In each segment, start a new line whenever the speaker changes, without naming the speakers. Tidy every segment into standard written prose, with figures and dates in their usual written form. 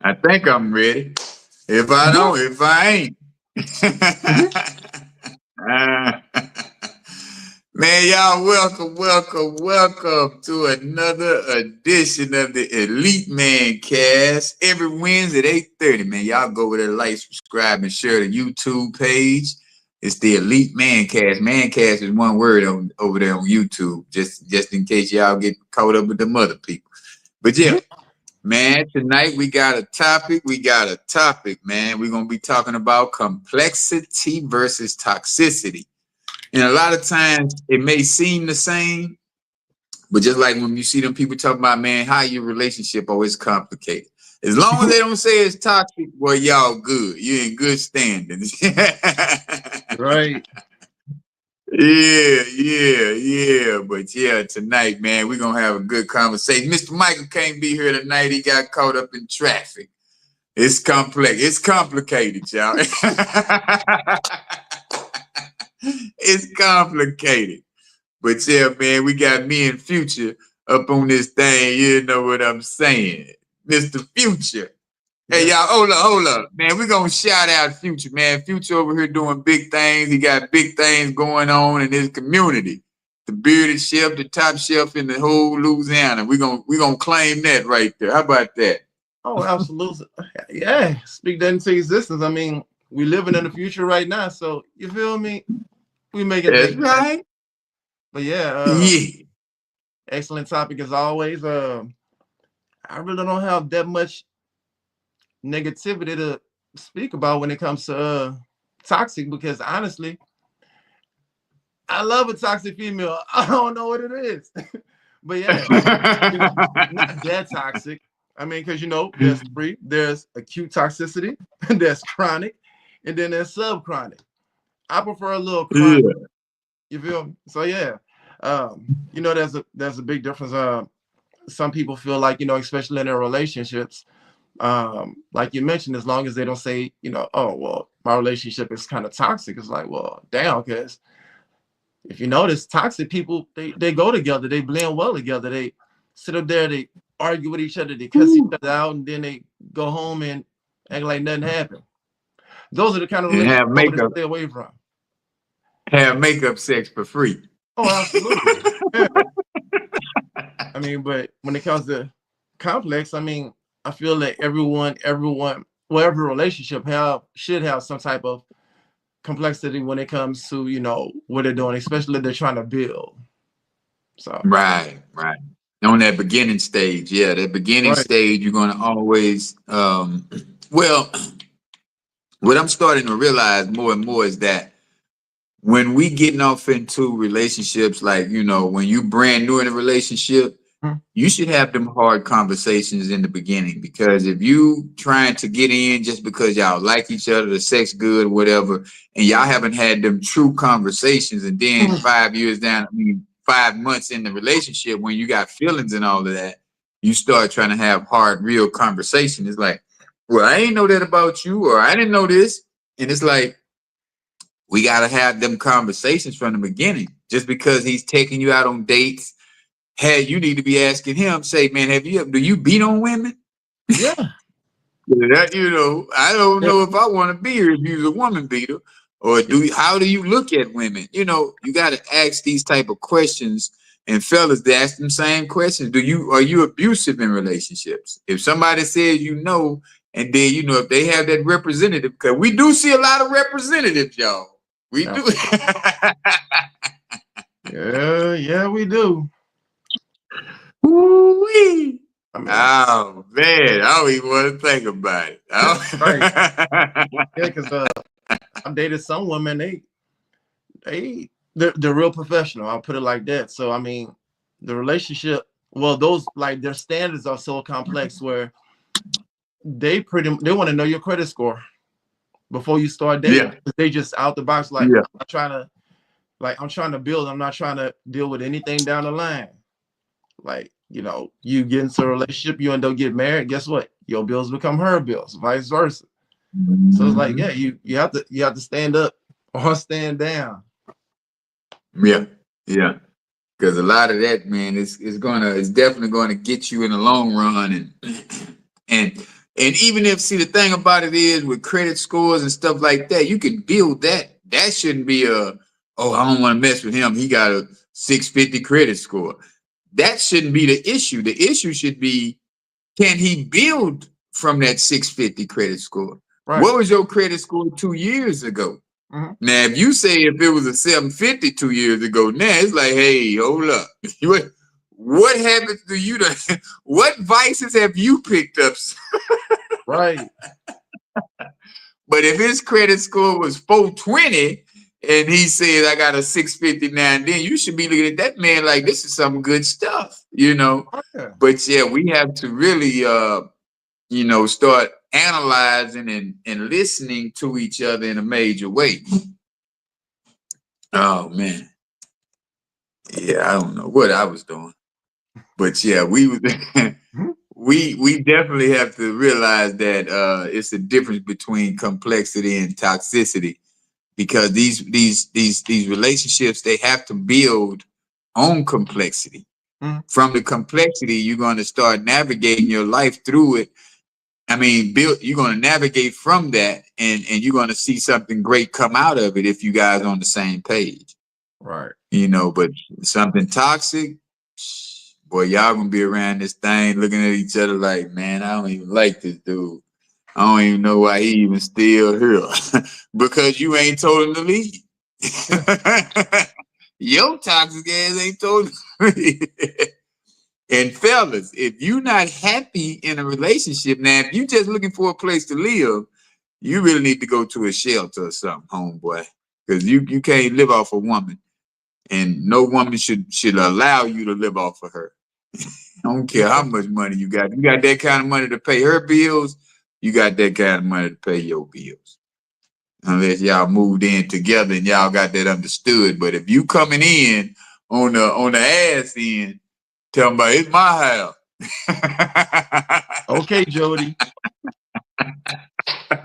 I think I'm ready. If I
Mhm.
don't, if I ain't. Uh, Man, y'all, welcome to another edition of the Elite Mancast. Every Wednesday at 8:30, man. Y'all go over there, like, subscribe, and share the YouTube page. It's the Elite Mancast. Mancast is one word over there on YouTube, just in case y'all get caught up with them other people. But yeah,
Mhm.
man, tonight we got a topic. Man. We're gonna be talking about complexity versus toxicity. And a lot of times it may seem the same, but just like when you see them people talking about, man, how your relationship always complicated. As long as they don't say it's toxic, well, y'all good. You're in good standings.
Right.
Yeah. But yeah, tonight, man, we're gonna have a good conversation. Mr. Michael can't be here tonight. He got caught up in traffic. It's complex. It's complicated, y'all. It's complicated. But yeah, man, we got me and Future up on this thing. You know what I'm saying? Mr. Future. Hey,
Yes.
y'all, hold up. Man, we're going to shout out Future, man. Future over here doing big things. He got big things going on in his community. The bearded chef, the top chef in the whole Louisiana. We're gonna claim that right there. How about that?
Oh, absolutely. Yeah. Speak that into existence. I mean, we living in the future right now, so you feel me? We making
That's
things happen.
right.
But yeah,
Yeah.
excellent topic as always. I really don't have that much negativity to speak about when it comes to toxic because honestly, I love a toxic female. I don't know what it is. But yeah, you know, not that toxic. I mean, because there's three. There's acute toxicity, there's chronic, and then there's subchronic. I prefer a little chronic.
Yeah.
You feel me? So yeah, there's a big difference. Some people feel like especially in their relationships, like you mentioned, as long as they don't say oh well, my relationship is kind of toxic. It's like, well, damn, because if you notice, toxic people they go together, they blend well together, they sit up there, they argue with each other, they cuss each other out, and then they go home and act like nothing happened. Those are the kind of
And
relationships I want to stay away from.
have makeup sex for free.
Oh, absolutely. Yeah. I mean, but when it comes to complex, I mean, I feel that everyone, whatever relationship should have some type of complexity when it comes to what they're doing, especially if they're trying to build. So,
Right. On that beginning stage, yeah, that beginning
right.
stage, you're gonna always, well, what I'm starting to realize more and more is that when we getting off into relationships, like when you brand new in a relationship,
Mhm.
you should have them hard conversations in the beginning because if you trying to get in just because y'all like each other, the sex good, whatever, and y'all haven't had them true conversations, and then 5 years down, 5 months in the relationship, when you got feelings and all of that, you start trying to have hard, real conversation. It's like, well, I ain't know that about you, or I didn't know this, and it's like we got to have them conversations from the beginning. Just because he's taking you out on dates, hey, you need to be asking him, say, man, do you beat on women?
Yeah.
That, I don't
Yeah.
know if I want to be here if you're a woman beater. Or how do you look at women? You got to ask these type of questions. And fellas, they ask them same questions. Are you abusive in relationships? If somebody says and then if they have that representative, because we do see a lot of representatives, y'all. We do.
Yeah, yeah, we do.
Ooh-wee.
I mean,
Oh man, I don't even want to think about it.
right. Yeah, because I've dated some women, they're real professional. I'll put it like that. So I mean, the relationship, well, those like their standards are so complex where they want to know your credit score before you start dating.
Yeah,
They just out the box like
yeah.
I'm trying to build. I'm not trying to deal with anything down the line. Like, you get into a relationship, you end up getting married. Guess what? Your bills become her bills, vice versa. So it's like, yeah,
Mhm.
you have to stand up or stand down.
Yeah, yeah. Because a lot of that, man, it's definitely gonna get you in the long run, and And even if, see, the thing about it is with credit scores and stuff like that, you can build that. That shouldn't be a, oh, I don't want to mess with him. He got a 650 credit score. That shouldn't be the issue. The issue should be, can he build from that 650 credit score?
Right.
What was your credit score 2 years ago?
Mm-hmm.
Now, if you say if it was a 750 2 years ago, now it's like, hey, hold up. What happened to you? What vices have you picked up?
Right.
But if his credit score was 420 and he said, I got a 650 now and then, you should be looking at that man like, this is some good stuff, you know?
Yeah.
But yeah, we have to really, you know, start analyzing and listening to each other in a major way. Oh, man. Yeah, I don't know what I was doing. But yeah, we definitely have to realize that it's a difference between complexity and toxicity, because these relationships, they have to build on complexity.
Mm-hmm.
From the complexity, you're going to start navigating your life through it. I mean, you're going to navigate from that, and you're going to see something great come out of it if you guys are on the same page.
Right.
You know, but something toxic, boy, y'all gonna be around this thing looking at each other like, man, I don't even like this dude. I don't even know why he even still here. Because you ain't told him to leave. Your toxic ass ain't told him to leave. And fellas, if you're not happy in a relationship, now, if you just looking for a place to live, you really need to go to a shelter or something, homeboy. Because you can't live off a woman. And no woman should allow you to live off of her. I don't care how much money you got. You got that kind of money to pay her bills, you got that kind of money to pay your bills. Unless y'all moved in together and y'all got that understood. But if you coming in on the ass end, tell them about, it's my house.
Okay, Jody.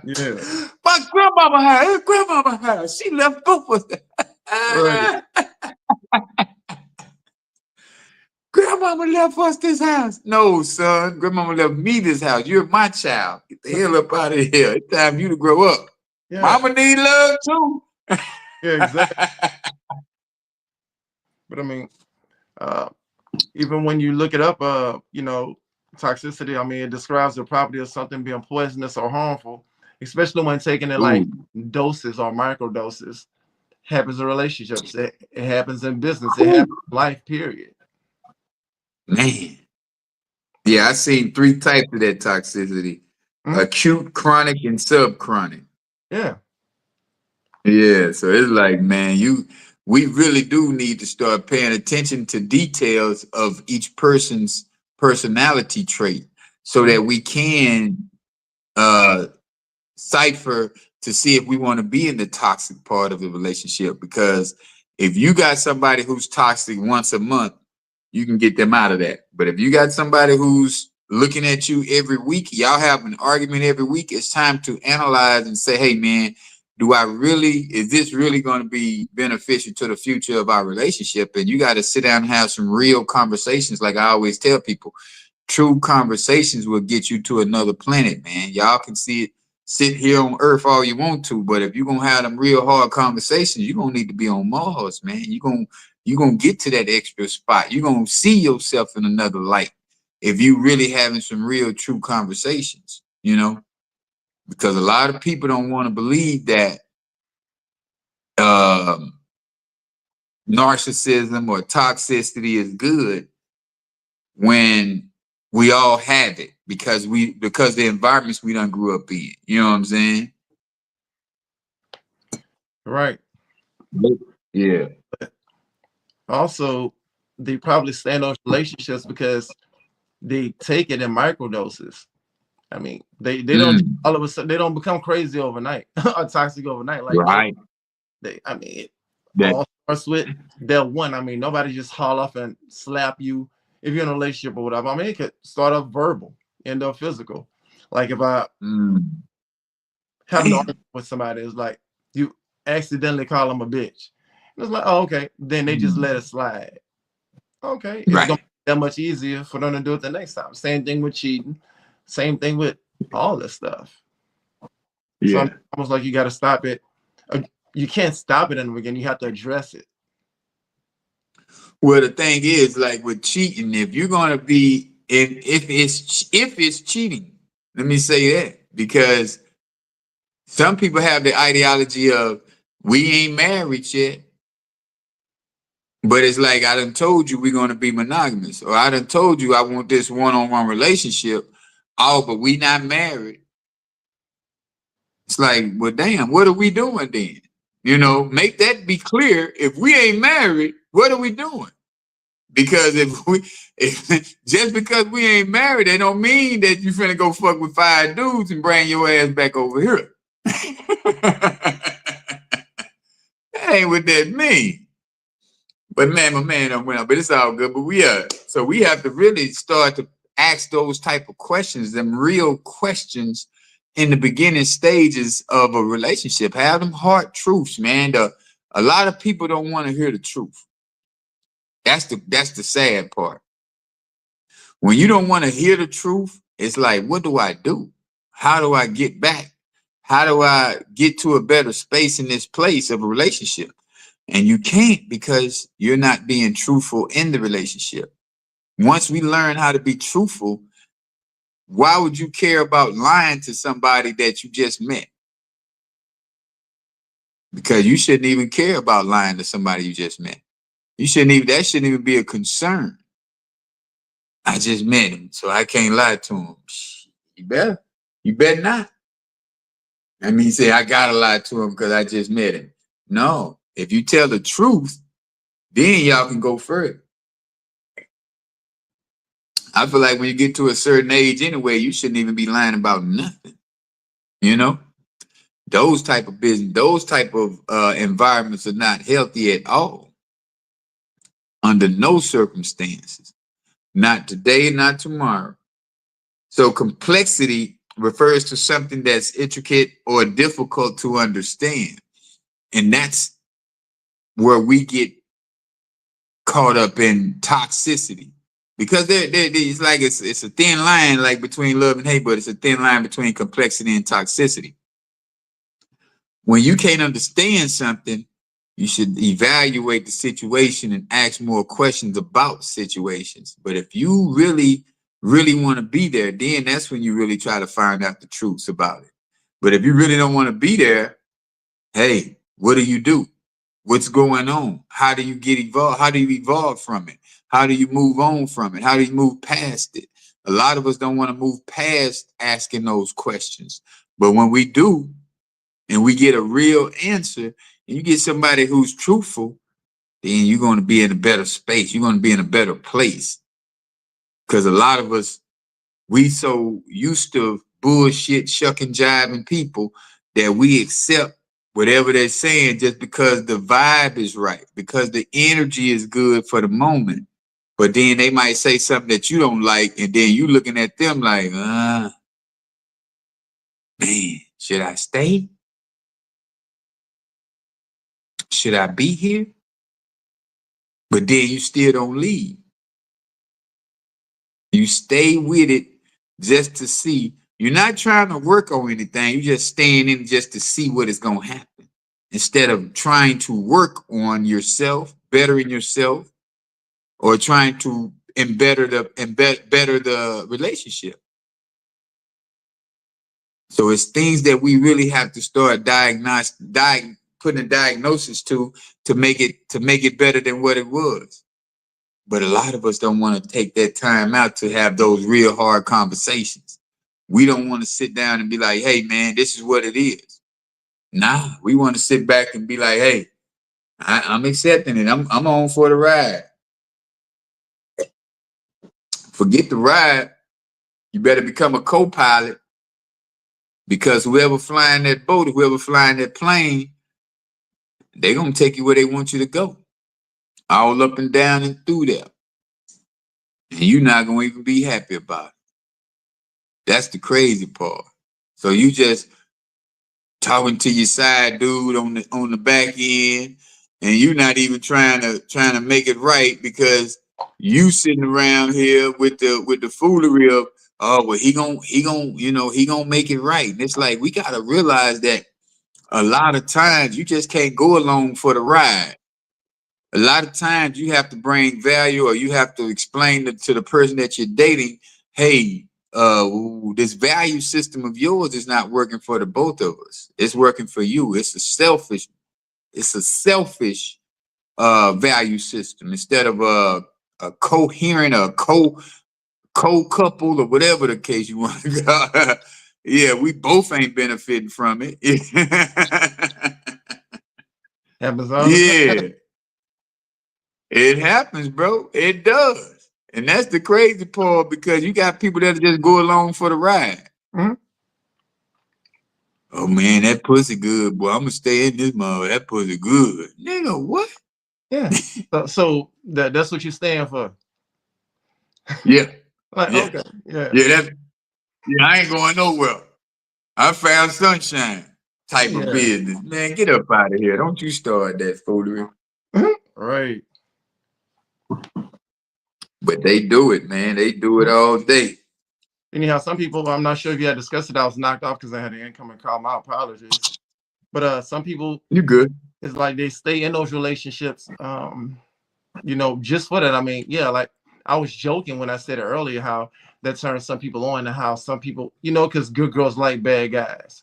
Yeah.
My grandmama house. It's grandmama house. She left both of us.
Right.
Grandmama left us this house. No, son. Grandmama left me this house. You're my child. Get the hell up out of here. It's time for you to grow up. Yeah. Mama need love too.
Yeah, exactly. But I mean, even when you look it up, you know, toxicity, I mean, it describes the property of something being poisonous or harmful, especially when taken in like doses or microdoses. Happens in relationships. It happens in business. It happens in life, period.
Man. Yeah, I seen 3 types of that toxicity. Mm-hmm. Acute, chronic, and subchronic.
Yeah.
Yeah, so it's like, man, we really do need to start paying attention to details of each person's personality trait so that we can cipher to see if we want to be in the toxic part of the relationship. Because if you got somebody who's toxic once a month, you can get them out of that. But if you got somebody who's looking at you every week, y'all have an argument every week, it's time to analyze and say, hey, man, is this really going to be beneficial to the future of our relationship? And you got to sit down and have some real conversations. Like I always tell people, true conversations will get you to another planet, man. Y'all can sit here on Earth all you want to, but if you're going to have them real hard conversations, you're going to need to be on Mars, man. You're going to get to that extra spot. You're going to see yourself in another light if you really having some real true conversations, you know? Because a lot of people don't want to believe that narcissism or toxicity is good when we all have it because the environments we done grew up in. You know what I'm saying?
Right.
Yeah.
Also, they probably stay in those relationships because they take it in microdoses. I mean, they don't all of a sudden, they don't become crazy overnight or toxic overnight. Like
right.
It all starts with that one. I mean, nobody just haul off and slap you if you're in a relationship or whatever. I mean, it could start off verbal, end up physical. Like if I have an argument with somebody, it's like you accidentally call them a bitch. It's like, oh, okay. Then they just let it slide. Okay. It's gonna be that much easier for them to do it the next time. Same thing with cheating. Same thing with all this stuff.
Yeah.
So almost like you got to stop it. You can't stop it in the beginning. You have to address it.
Well, the thing is, like with cheating, if you're gonna be if it's cheating, let me say that, because some people have the ideology of we ain't married yet, but it's like I done told you we're gonna be monogamous, or I done told you I want this one-on-one relationship. Oh, but we not married. It's like, well, damn, what are we doing then? You know, make that be clear. If we ain't married, what are we doing? Because if just because we ain't married, that don't mean that you finna go fuck with 5 dudes and bring your ass back over here. That ain't what that mean. But man, my man done went up, but it's all good. But so we have to really start to ask those type of questions, them real questions in the beginning stages of a relationship. Have them hard truths, man. A lot of people don't want to hear the truth. That's the sad part. When you don't want to hear the truth, it's like, what do I do? How do I get back? How do I get to a better space in this place of a relationship? And you can't, because you're not being truthful in the relationship. Once we learn how to be truthful, why would you care about lying to somebody that you just met? Because you shouldn't even care about lying to somebody you just met. That shouldn't even be a concern. I just met him, so I can't lie to him. You better not. I mean, say I gotta lie to him because I just met him. No, if you tell the truth, then y'all can go further. I feel like when you get to a certain age anyway, you shouldn't even be lying about nothing. You know, those type of business, those type of environments are not healthy at all. Under no circumstances. Not today, not tomorrow. So complexity refers to something that's intricate or difficult to understand. And that's where we get caught up in toxicity. Because it's like it's a thin line, like between love and hate, but it's a thin line between complexity and toxicity. When you can't understand something, you should evaluate the situation and ask more questions about situations. But if you really, really want to be there, then that's when you really try to find out the truths about it. But if you really don't want to be there, hey, what do you do? What's going on? How do you get evolved? How do you evolve from it? How do you move on from it? How do you move past it? A lot of us don't want to move past asking those questions. But when we do, and we get a real answer, and you get somebody who's truthful, then you're going to be in a better space. You're going to be in a better place. Because a lot of us, we so used to bullshit, shucking, jiving people that we accept whatever they're saying just because the vibe is right, because the energy is good for the moment. But then they might say something that you don't like, and then you looking at them like, man, should I stay? Should I be here? But then you still don't leave. You stay with it just to see. You're not trying to work on anything. You're just staying in just to see what is going to happen, instead of trying to work on yourself, bettering yourself, or trying to better the relationship. So it's things that we really have to start putting a diagnosis to make it better than what it was. But a lot of us don't want to take that time out to have those real hard conversations. We don't want to sit down and be like, hey, man, this is what it is. Nah, we want to sit back and be like, hey, I'm accepting it. I'm on for the ride. Forget the ride. You better become a co-pilot, because whoever flying that boat, whoever flying that plane, they're going to take you where they want you to go. All up and down and through there. And you're not going to even be happy about it. That's the crazy part. So you just talking to your side dude on the back end, and you're not even trying to make it right, because you sitting around here with the foolery of, oh, well, he gonna make it right. And it's like, we gotta realize that a lot of times you just can't go along for the ride. A lot of times you have to bring value, or you have to explain to the person that you're dating, hey, this value system of yours is not working for the both of us. It's working for you. It's a selfish value system instead of a coherent or co-couple or whatever the case you want to go. Yeah, we both ain't benefiting from it.
Happens all the time.
Yeah, it happens, bro. It does. And that's the crazy part, because you got people that just go along for the ride.
Mhm.
Oh man, that pussy good, boy. I'm gonna stay in this mother. That pussy good. Nigga, what?
Yeah. So that's what you stand for.
Yeah,
Like,
yeah,
okay, yeah,
yeah, I ain't going nowhere. I found sunshine type of
yeah.
business. Man, get up out of here. Don't you start that foolery.
Right.
But they do it, man. They do it all day.
Anyhow, some people, I'm not sure if you had discussed it. I was knocked off because I had an incoming call. My apologies. But some people,
You good.
it's like they stay in those relationships, just for that. I mean, yeah, like I was joking when I said it earlier, how that turns some people on, and how some people, because good girls like bad guys.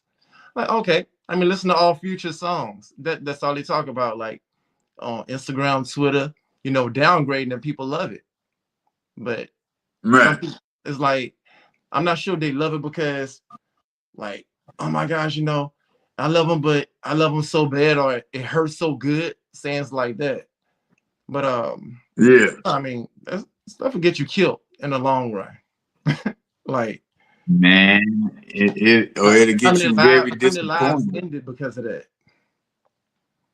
Like, okay, I mean, listen to all Future songs. That's all they talk about, like on Instagram, Twitter, downgrading, and people love it. But some
Right.
people, it's like, I'm not sure they love it because, like, oh my gosh, I love them, but I love them so bad, or it hurts so good, sayings like that. But
Yeah.
I mean, that stuff will get you killed in the long run. Like,
Man, or it'll
how
get
many
you
lives,
very
how many lives
disappointed.
ended because of that?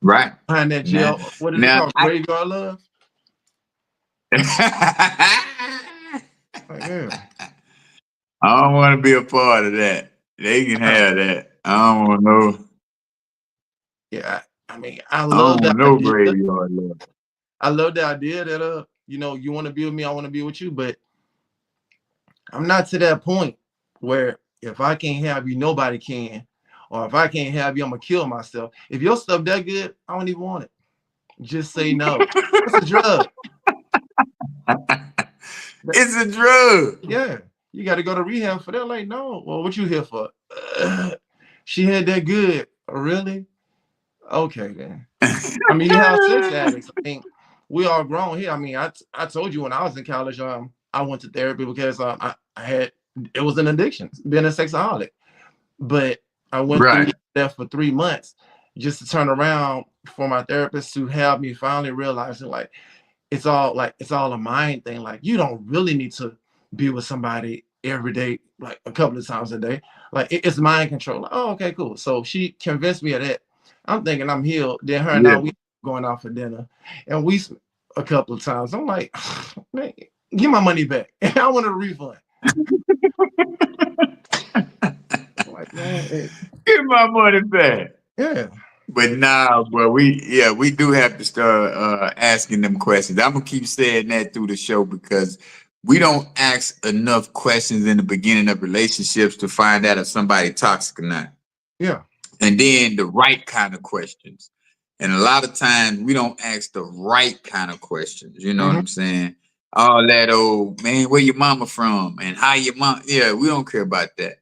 Right.
Behind that
Now,
jail, what is it
now
called? Graveyard love?
I
Like, yeah.
don't want to be a part of that. They can have that. I don't want no.
Yeah, I mean, I
I
love
don't
the
want no
idea.
graveyard love.
I love the idea that you want to be with me, I want to be with you, but I'm not to that point where if I can't have you, nobody can. Or if I can't have you, I'm gonna kill myself. If your stuff that good, I don't even want it. Just say no. It's a drug.
It's a drug.
Yeah, you got to go to rehab for that. Like, no. Well, what you here for? She had that good. Oh, really? Okay, then. I mean, you have sex addicts. I mean, we all grown here. I mean, I told you when I was in college, I went to therapy because I had, it was an addiction, being a sexaholic. But I went through
Right.
that for 3 months just to turn around for my therapist to help me finally realizing, like, it's all a mind thing. Like, you don't really need to be with somebody every day, like a couple of times a day. Like, it's mind control. Like, oh, okay, cool. So she convinced me of that. I'm thinking I'm healed. Then her and
Yeah.
we going out for dinner, and we a couple of times. I'm like, man, give my money back. I want a refund. I'm like, man,
Give my money back.
yeah,
But nah, bro, we do have to start asking them questions. I'm gonna keep saying that through the show, because we don't ask enough questions in the beginning of relationships to find out if somebody toxic or not.
yeah,
And then the right kind of questions. And a lot of times we don't ask the right kind of questions. You know what
hmm,
I'm saying? All that old man, where your mama from and how your mom. Yeah, we don't care about that.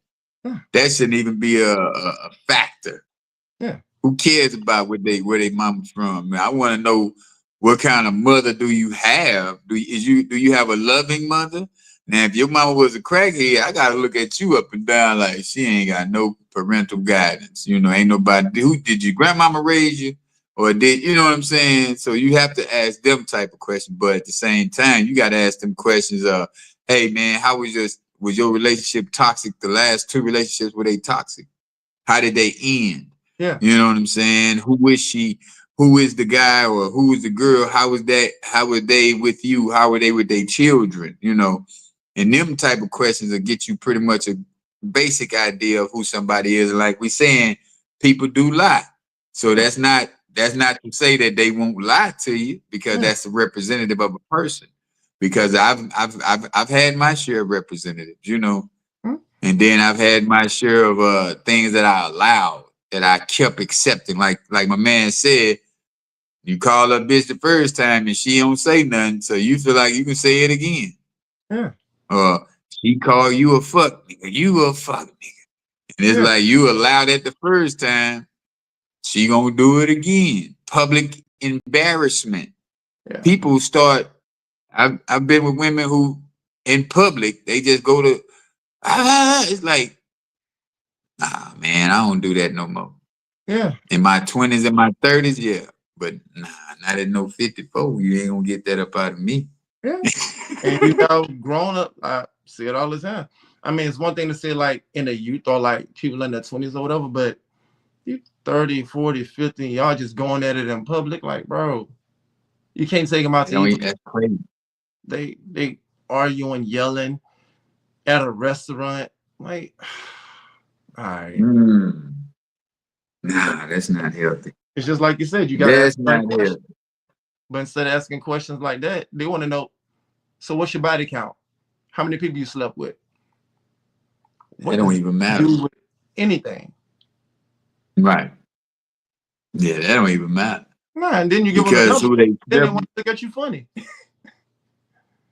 yeah,
That shouldn't even be a factor.
yeah,
Who cares about where they mama from? Man, I want to know, what kind of mother do you have? Do you have a loving mother? Now, if your mama was a crackhead, I gotta look at you up and down like she ain't got no parental guidance. Ain't nobody. Who did your grandmama raise you, or did you know what I'm saying? So you have to ask them type of questions, but at the same time, you got to ask them questions. Hey man, how was your relationship toxic? The last two relationships, were they toxic? How did they end?
yeah,
You know what I'm saying? Who is she? Who is the guy, or who is the girl? How was that? How were they with you? How were they with their children? And them type of questions will get you pretty much a basic idea of who somebody is. Like we saying, people do lie. So that's not to say that they won't lie to you, because
yeah,
that's a representative of a person. because I've had my share of representatives, you know,
Hmm?
and then I've had my share of things that I allowed, that I kept accepting. Like my man said, you call a bitch the first time and she don't say nothing, so you feel like you can say it again.
Yeah.
She call you a fuck nigga, you a fuck nigga. And it's
Yeah.
like you allowed it the first time, she gonna do it again. Public embarrassment.
Yeah.
People start. I've been with women who in public they just go to it's like, nah, man, I don't do that no more.
Yeah.
In my 20s and my 30s, yeah. But nah, not at no 54. You ain't gonna get that up out of me.
Yeah. And you know, grown up, I see it all the time. I mean, it's one thing to say like in the youth or like people in their 20s or whatever, but you 30, 40, 50, y'all just going at it in public, like, bro, you can't take them out to eat.
That's crazy.
They arguing, yelling at a restaurant. Like, all right.
Nah, that's not healthy.
It's just like you said, you gotta ask
That's
the right
not
question.
healthy.
But instead of asking questions like that, they want to know, so what's your body count? How many people you slept with?
It don't even matter.
Do with anything.
Right. Yeah, that don't even matter.
Nah, and then you give them
Because
the
who
number, then they want to look at you funny.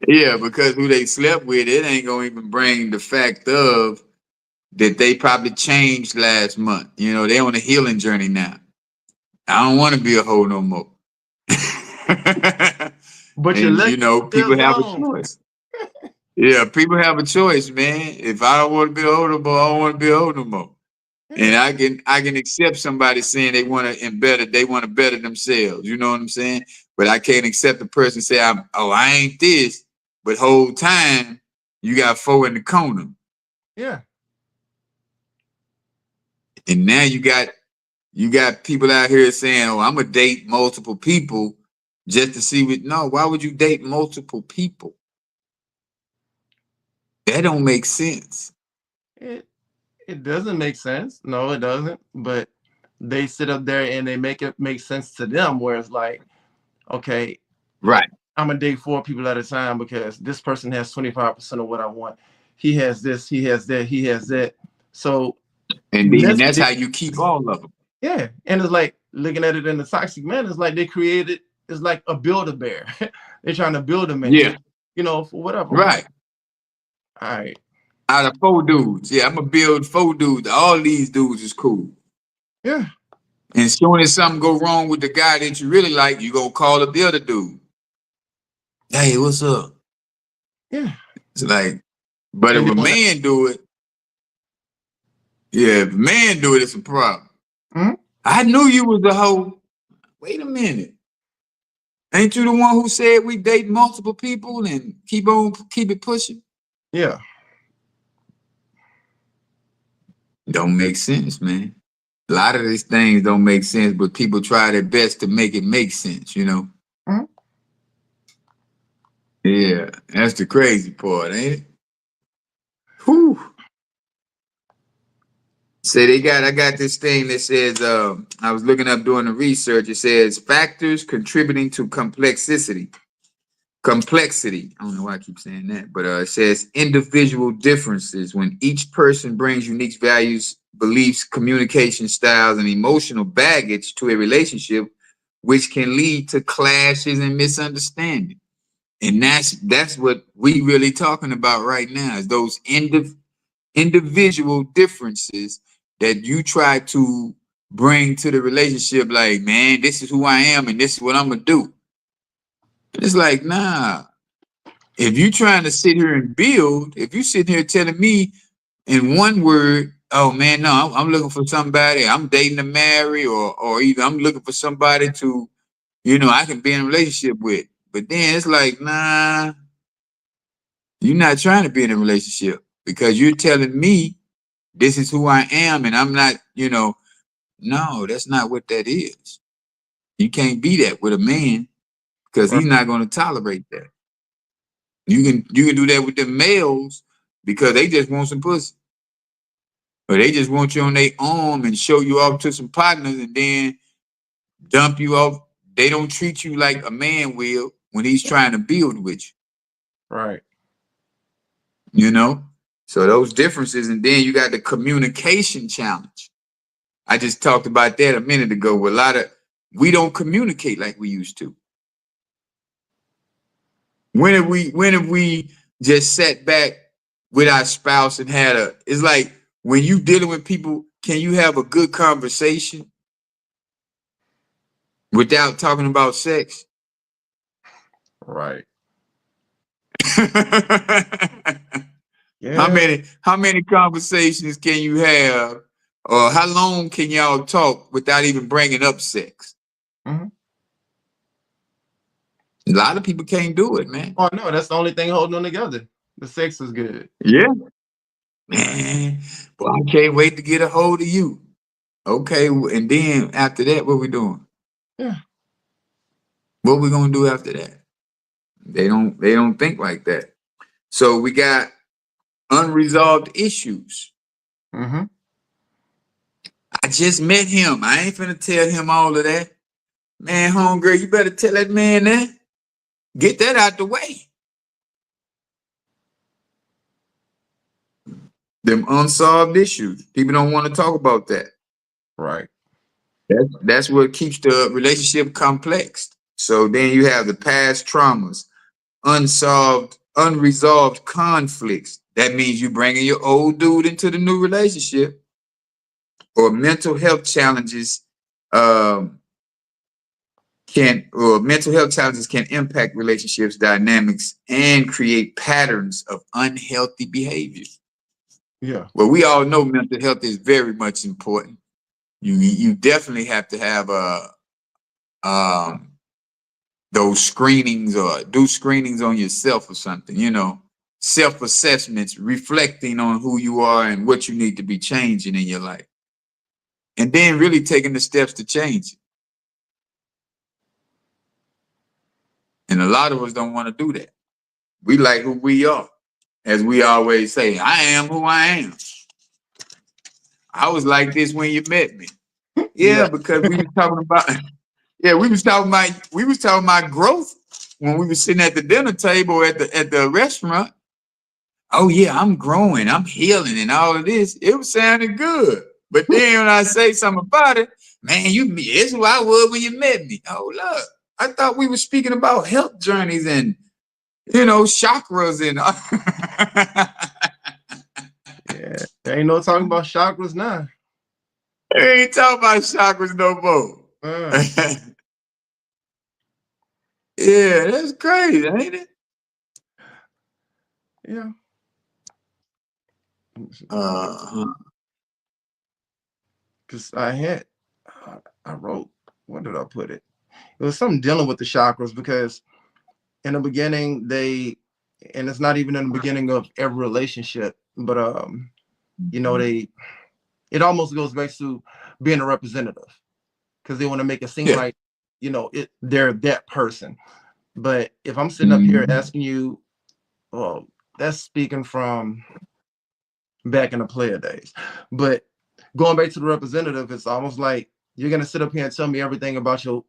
Yeah, because who they slept with, it ain't gonna even bring the fact of that they probably changed last month. You know, they on a healing journey now. I don't want to be a hoe no more.
But your
And
leg
you know, people have a
long.
choice. Yeah, people have a choice, man. If I don't want to be a hoe no more, I don't want to be a hoe no more. And I can accept somebody saying they want to better themselves. You know what I'm saying? But I can't accept a person say, I ain't this, but whole time you got 4 in the corner.
Yeah.
And now you got people out here saying, oh, I'm gonna date multiple people just to see what. No, why would you date multiple people? That don't make sense.
It doesn't make sense. No, it doesn't. But they sit up there and they make it make sense to them, where it's like, okay,
right,
I'm gonna date 4 people at a time because this person has 25% of what I want. He has this, he has that, he has that. So
and then that's how you keep all of them.
Yeah, and it's like looking at it in the toxic man. It's like they created. It's like a Build-A-Bear. They're trying to build a man.
Yeah,
you know, for whatever.
Right.
All right.
Out of 4 dudes, yeah, I'm gonna build 4 dudes. All these dudes is cool.
Yeah.
And as soon as something go wrong with the guy that you really like, you gonna call up the other dude. Hey, what's up?
Yeah.
It's like, but
And
if a man do it, yeah, if a man do it, it's a problem.
Mhm.
I knew you was a hoe. Wait a minute. Ain't you the one who said we date multiple people and keep it pushing?
Yeah.
Don't make sense, man. A lot of these things don't make sense, but people try their best to make it make sense, you know?
Mhm.
Yeah, that's the crazy part, ain't it? Whew. Say I got this thing that says, I was looking up doing the research. It says factors contributing to complexity. Complexity. I don't know why I keep saying that, but it says individual differences when each person brings unique values, beliefs, communication styles, and emotional baggage to a relationship, which can lead to clashes and misunderstanding. And that's what we really talking about right now is those individual differences that you try to bring to the relationship. Like, man, this is who I am and this is what I'm gonna do. And it's like, nah. If you trying to sit here and build, if you sit here telling me in one word, oh man, no, I'm looking for somebody, I'm dating to marry, or either I'm looking for somebody to, I can be in a relationship with. But then it's like, nah, you're not trying to be in a relationship because you're telling me this is who I am and I'm not, no, that's not what that is. You can't be that with a man because he's not going to tolerate that. You can do that with the males because they just want some pussy. Or they just want you on their arm and show you off to some partners and then dump you off. They don't treat you like a man will when he's trying to build with you.
Right.
You know, so those differences, and then you got the communication challenge. I just talked about that a minute ago. With we don't communicate like we used to. When have we just sat back with our spouse and it's like when you dealing with people, can you have a good conversation without talking about sex?
Right.
How
Yeah.
many conversations can you have, or how long can y'all talk without even bringing up sex?
Mhm.
A lot of people can't do it, man.
Oh no, that's the only thing holding them together. The sex is good.
Yeah, man. Well, I can't wait to get a hold of you. Okay, and then after that, what we doing?
Yeah.
What we gonna do after that? They don't think like that. So we got unresolved issues.
Mm-hmm.
I just met him. I ain't finna tell him all of that. Man, homegirl, you better tell that man that. Get that out the way. Them unsolved issues. People don't want to talk about that.
Right.
That's what keeps the relationship complex. So then you have the past traumas, unresolved conflicts. That means you bringing your old dude into the new relationship, or mental health challenges. Mental health challenges can impact relationships dynamics and create patterns of unhealthy behavior.
Yeah.
Well, we all know mental health is very much important. You definitely have to have those screenings, or do screenings on yourself or something, self-assessments, reflecting on who you are and what you need to be changing in your life. And then really taking the steps to change it. And a lot of us don't want to do that. We like who we are. As we always say, I am who I am. I was like this when you met me. Yeah,
Yeah.
because we was talking about we was talking about growth when we were sitting at the dinner table at the restaurant. Oh yeah, I'm growing, I'm healing, and all of this. It was sounding good. But then when I say something about it, man, it's who I was when you met me. Oh look, I thought we were speaking about health journeys and chakras and
Yeah. There ain't no talking about chakras now.
we ain't talking about chakras no more.
Uh,
Yeah, that's crazy, ain't it?
yeah.
Uh-huh.
Because I wrote, where did I put it? It was something dealing with the chakras, because in the beginning and it's not even in the beginning of every relationship, but it almost goes back to being a representative, because they want to make it seem
Yeah.
like they're that person. But if I'm sitting up here
Mhm.
asking you, well, that's speaking from back in the player days. But going back to the representative, it's almost like you're gonna sit up here and tell me everything about your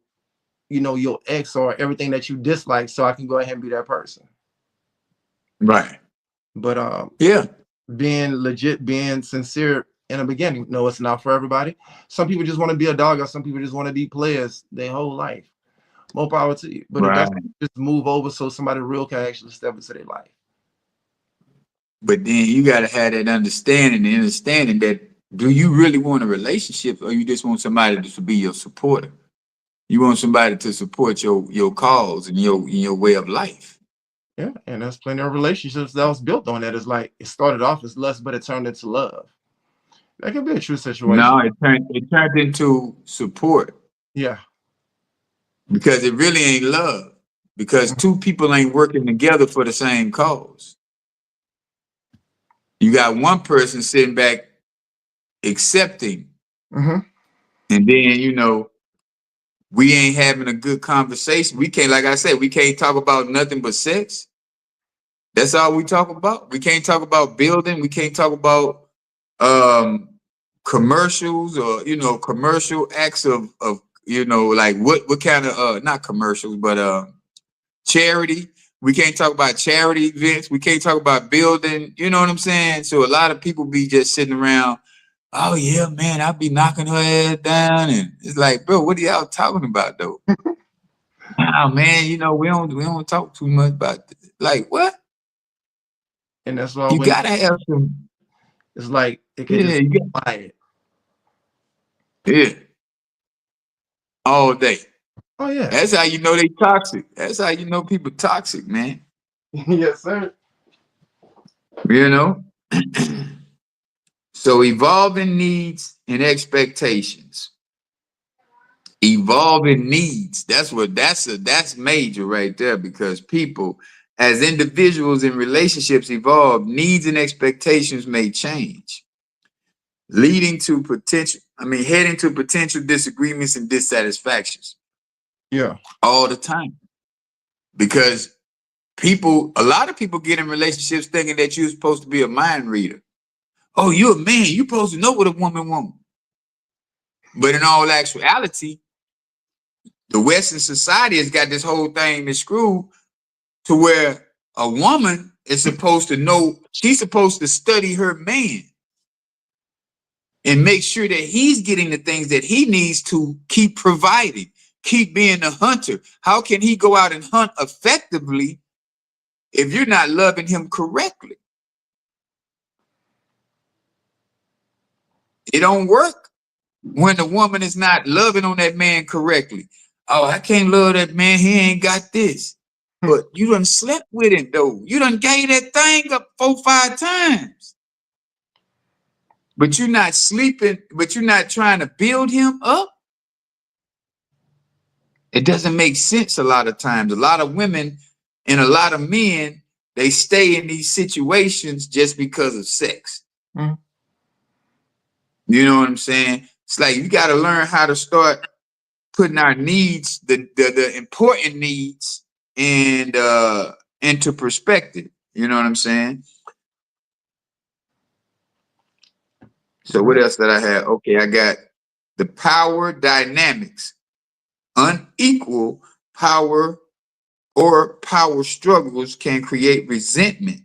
ex, or everything that you dislike, so I can go ahead and be that person.
Right.
But
Yeah.
being legit, being sincere in the beginning, no, it's not for everybody. Some people just want to be a dog, or some people just want to be players their whole life. More power to you. But if
Right.
that's just move over so somebody real can actually step into their life.
But then you gotta have that understanding that, do you really want a relationship, or you just want somebody to be your supporter? You want somebody to support your cause and your way of life.
Yeah, and there's plenty of relationships that was built on that. It's like it started off as lust, but it turned into love. That could be a true situation.
No, it turned into support,
Yeah.
because it really ain't love. Because two people ain't working together for the same cause. You got one person sitting back accepting,
Mm-hmm.
and then we ain't having a good conversation. We can't, like I said, we can't talk about nothing but sex. That's all we talk about. We can't talk about building. We can't talk about commercials, or commercial acts of like what kind of not commercials, but charity. We can't talk about charity events. We can't talk about building. You know what I'm saying? So a lot of people be just sitting around. Oh yeah, man, I'll be knocking her ass down, and it's like, bro, what are y'all talking about though? Oh man, you know we don't talk too much about this. Like what?
And that's why
You
when
gotta have some.
it's like it can
Yeah,
just
you
be
got,
quiet.
yeah, all day.
Oh yeah.
That's how you know they toxic. That's how you know people toxic, man.
Yes, sir.
You know. So evolving needs and expectations. Evolving needs. That's major right there, because people as individuals in relationships evolve, needs and expectations may change, heading to potential disagreements and dissatisfactions
Yeah.
all the time. Because a lot of people get in relationships thinking that you're supposed to be a mind reader. Oh, you're a man. You're supposed to know what a woman wants. But in all actuality, the Western society has got this whole thing screwed to where a woman is supposed to know, she's supposed to study her man and make sure that he's getting the things that he needs to keep providing, keep being a hunter. How can he go out and hunt effectively if you're not loving him correctly? It don't work when the woman is not loving on that man correctly. Oh, I can't love that man. He ain't got this. But you done slept with him, though. You done gave that thing up 4-5 times. But you're not sleeping, but you're not trying to build him up. It doesn't make sense a lot of times. A lot of women and a lot of men, they stay in these situations just because of sex.
Mm.
You know what I'm saying? It's like you got to learn how to start putting our needs, the important needs, and into perspective. You know what I'm saying? So what else did I have? Okay, I got the power dynamics. Unequal power or power struggles can create resentment,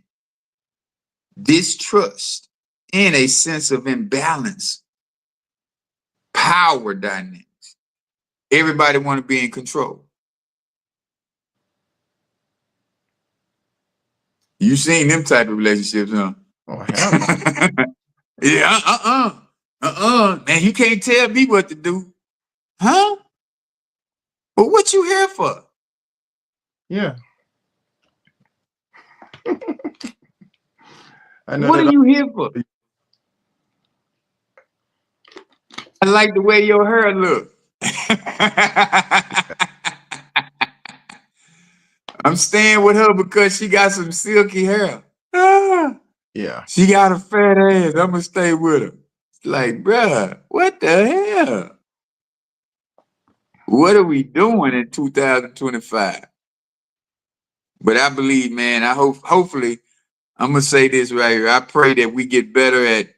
distrust, and a sense of imbalance. Power dynamics. Everybody want to be in control. You seen them type of relationships, huh?
Oh hell no.
Yeah, man, you can't tell me what to do. Huh? But what you here for?
Yeah. I know
What are
that.
you here for? I like the way your hair look. I'm staying with her because she got some silky hair. Ah,
Yeah.
she got a fat ass. I'm gonna stay with her. Like, bruh, what the hell? What are we doing in 2025? But I believe, man, hopefully, I'm gonna say this right here. I pray that we get better at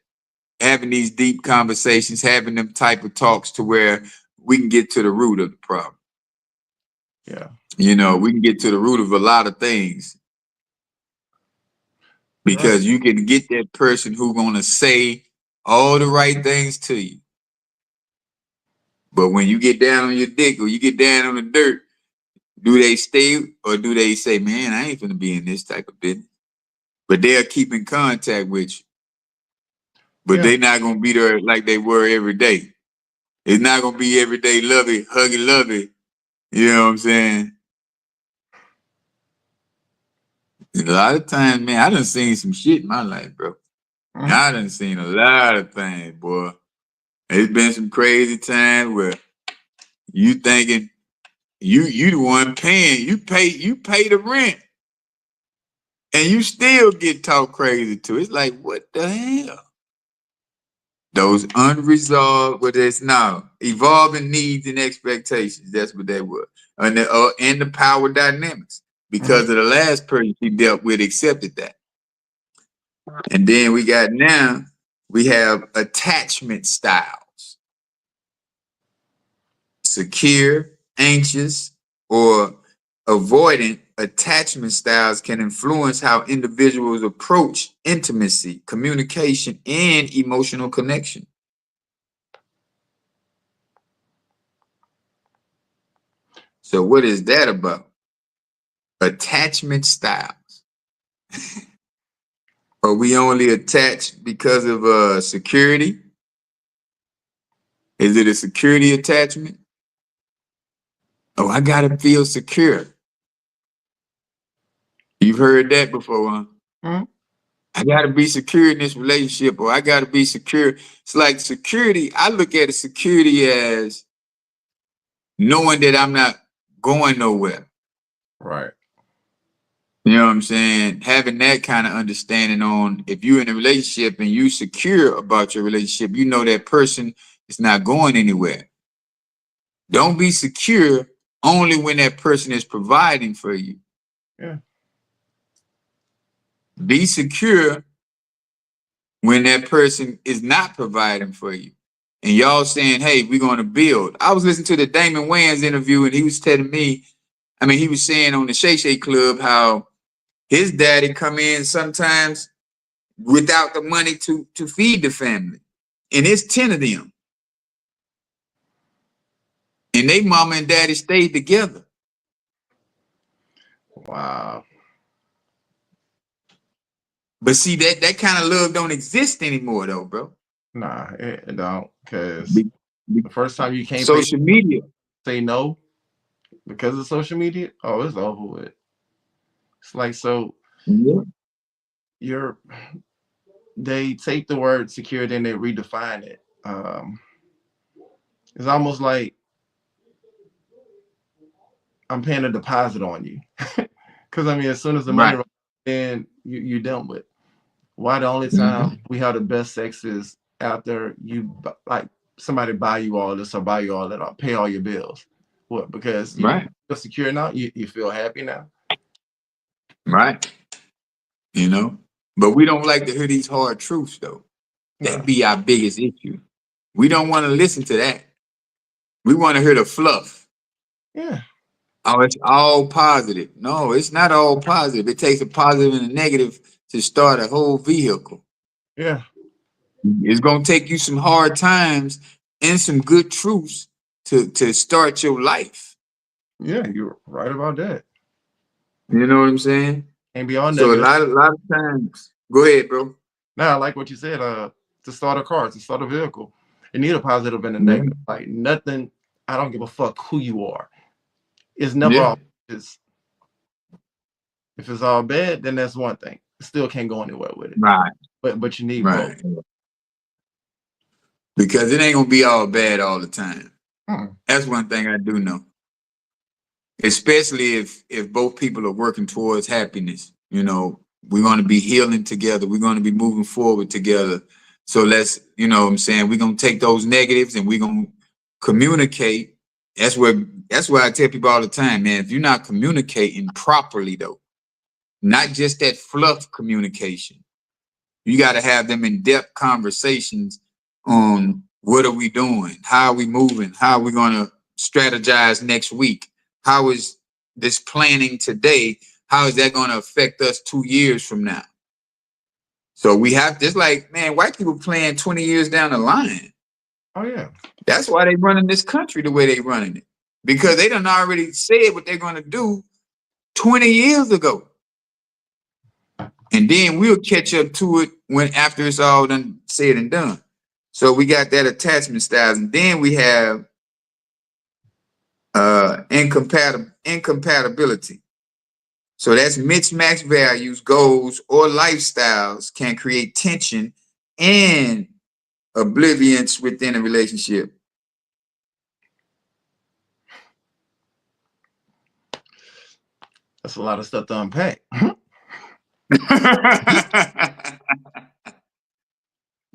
having these deep conversations, having them type of talks to where we can get to the root of the problem.
Yeah.
You know, we can get to the root of a lot of things, because you can get that person who's gonna say all the right things to you. But when you get down on your dick or you get down on the dirt, do they stay or do they say, man, I ain't gonna be in this type of business? But they'll keep in contact with you. But they're not gonna be there like they were every day. It's not gonna be every day lovey, huggy, lovey. You know what I'm saying? And a lot of times, man, I done seen some shit in my life, bro.
Mm-hmm.
I done seen a lot of things, boy. It's been some crazy times where you thinking you the one paying, you pay the rent, and you still get talked crazy to. It's like, what the hell? Those unresolved, what it's now, evolving needs and expectations. That's what that was. And the power dynamics. Because of the last person he dealt with accepted that. And then we have attachment styles. Secure, anxious, or avoidant attachment styles can influence how individuals approach intimacy, communication, and emotional connection. So what is that about? Attachment styles. Are we only attached because of security? Is it a security attachment? Oh, I gotta feel secure. You've heard that before, huh?
Mm-hmm.
I gotta be secure in this relationship, or I gotta be secure. It's like security. I look at security as knowing that I'm not going nowhere.
Right.
You know what I'm saying? Having that kind of understanding on if you're in a relationship and you secure about your relationship, you know that person is not going anywhere. Don't be secure only when that person is providing for you.
Yeah.
Be secure when that person is not providing for you. And y'all saying, hey, we're going to build. I was listening to the Damon Wayans interview and he was telling me, he was saying on the Shay Shay Club how his daddy come in sometimes without the money to feed the family. And it's 10 of them. And they mama and daddy stayed together.
Wow.
But see, that kind of love don't exist anymore though, bro.
Nah, it don't. Because
Be-
the first time you can't
Social media.
say no because of social media, oh, it's over with. It's like, so
Yeah.
they take the word security and they redefine it. It's almost like I'm paying a deposit on you. Because as soon as the money runs in, you're done with. Why the only time we have the best sex is after you like somebody buy you all this or buy you all that or pay all your bills? What? Because you feel secure now, you feel happy now.
Right. But we don't like to hear these hard truths though. That'd be our biggest issue. We don't want to listen to that. We want to hear the fluff.
Yeah.
Oh, it's all positive. No, it's not all positive. It takes a positive and a negative to start a whole vehicle.
Yeah.
It's gonna take you some hard times and some good truths to start your life.
Yeah, you're right about that.
You know what I'm saying?
And beyond
so
negative.
a lot of times. Go ahead, bro.
Now, I like what you said. To start a car, to start a vehicle, you need a positive and a negative. Like nothing. I don't give a fuck who you are. It's never all. If it's all bad, then that's one thing. Still can't go anywhere with it.
Right.
But you need both.
Because it ain't gonna be all bad all the time. That's one thing I do know. Especially if both people are working towards happiness. We're gonna be healing together. We're gonna be moving forward together. So let's, we're gonna take those negatives and we're gonna communicate. That's why I tell people all the time, man, if you're not communicating properly though, not just that fluff communication, you got to have them in-depth conversations on what are we doing? How are we moving? How are we going to strategize next week? How is this planning today? How is that going to affect us 2 years from now? So we have this, like, man, white people plan 20 years down the line.
Oh, yeah.
That's why they running this country the way they running it. Because they done already said what they're going to do 20 years ago. And then we'll catch up to it when after it's all done said and done. So we got that attachment styles, and then we have incompatibility. So that's mismatched values, goals, or lifestyles can create tension and oblivience within a relationship.
That's a lot of stuff to unpack.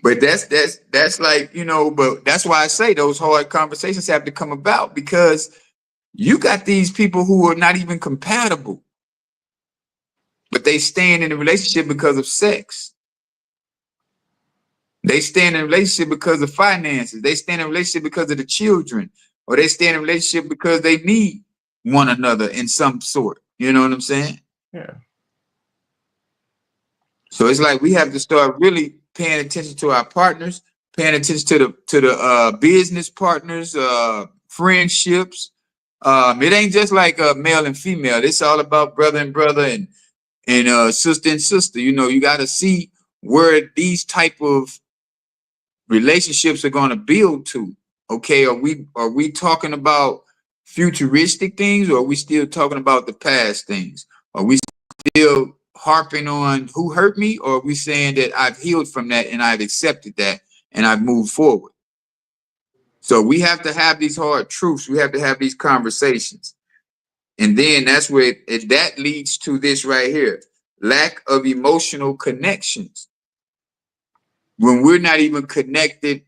But that's like, but that's why I say those hard conversations have to come about, because you got these people who are not even compatible, but they stand in a relationship because of sex. They stay in a relationship because of finances. They stay in a relationship because of the children, or they stay in a relationship because they need one another in some sort. You know what I'm saying?
Yeah.
So it's like we have to start really paying attention to our partners, paying attention to the business partners, friendships. It ain't just like male and female. It's all about brother and brother and sister and sister. You know, you got to see where these type of relationships are going to build to. Okay, are we talking about futuristic things, or are we still talking about the past things? Are we still harping on who hurt me, or are we saying that I've healed from that and I've accepted that and I've moved forward? So we have to have these hard truths. We have to have these conversations. And then that's where that leads to this right here: lack of emotional connections. When we're not even connected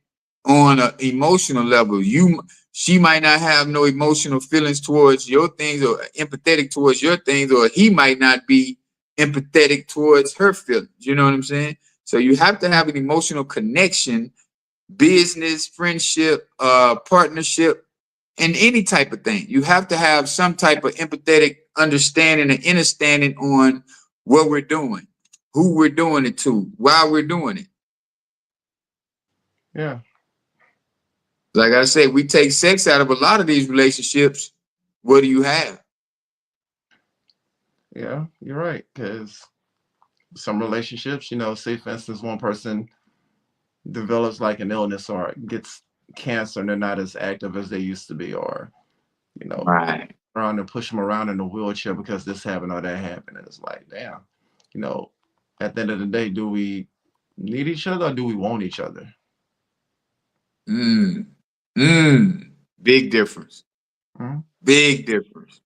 on an emotional level, she might not have no emotional feelings towards your things or empathetic towards your things, or he might not be empathetic towards her feelings. You know what I'm saying? So you have to have an emotional connection, business, friendship, partnership, and any type of thing. You have to have some type of empathetic understanding and understanding on what we're doing, who we're doing it to, why we're doing it.
Yeah.
Like I said, we take sex out of a lot of these relationships. What do you have?
Yeah, you're right. Because some relationships, you know, say for instance, one person develops like an illness or gets cancer and they're not as active as they used to be, or, you know,
Right.
around and push them around in a wheelchair because this happened or that happened. And it's like, damn, you know, at the end of the day, do we need each other or do we want each other?
Mm. Mm. Big difference.
Hmm?
Big difference.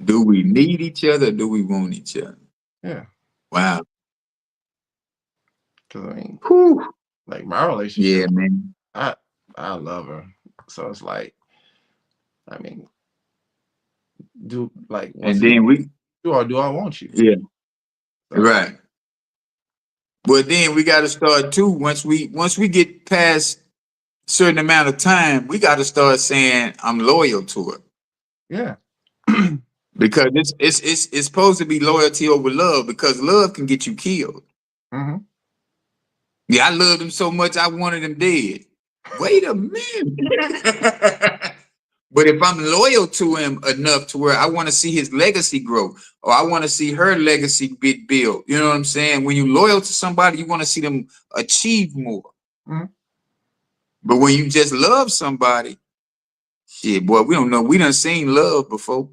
Do we need each other? Or do we want each other?
Yeah.
Wow.
Because I mean,
Whew.
like my
Yeah,
relationship,
man.
I love her. So it's like, I mean, do like once
And
again,
then
do I want you?
yeah,
So
right. But then we got to start too. Once we get past a certain amount of time, we got to start saying I'm loyal to her.
yeah.
Because it's supposed to be loyalty over love, because love can get you killed.
Hmm.
Yeah, I loved him so much I wanted him dead. Wait a minute. But if I'm loyal to him enough to where I want to see his legacy grow, or I want to see her legacy be built, you know what I'm saying? When you're loyal to somebody, you want to see them achieve more.
Hmm.
But when you just love somebody, shit, boy, we don't know. We done seen love before.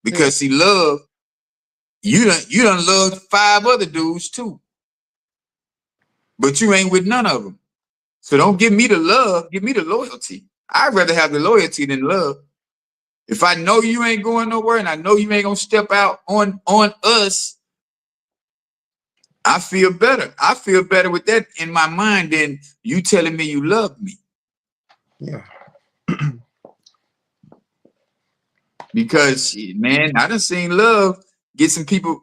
Yeah.
Because see, love, you done loved 5 other dudes too. But you ain't with none of them. So don't give me the love, give me the loyalty. I'd rather have the loyalty than love. If I know you ain't going nowhere and I know you ain't gonna step out on us, I feel better. I feel better with that in my mind than you telling me you love me.
Yeah.
Because shit, man, I done seen love get some people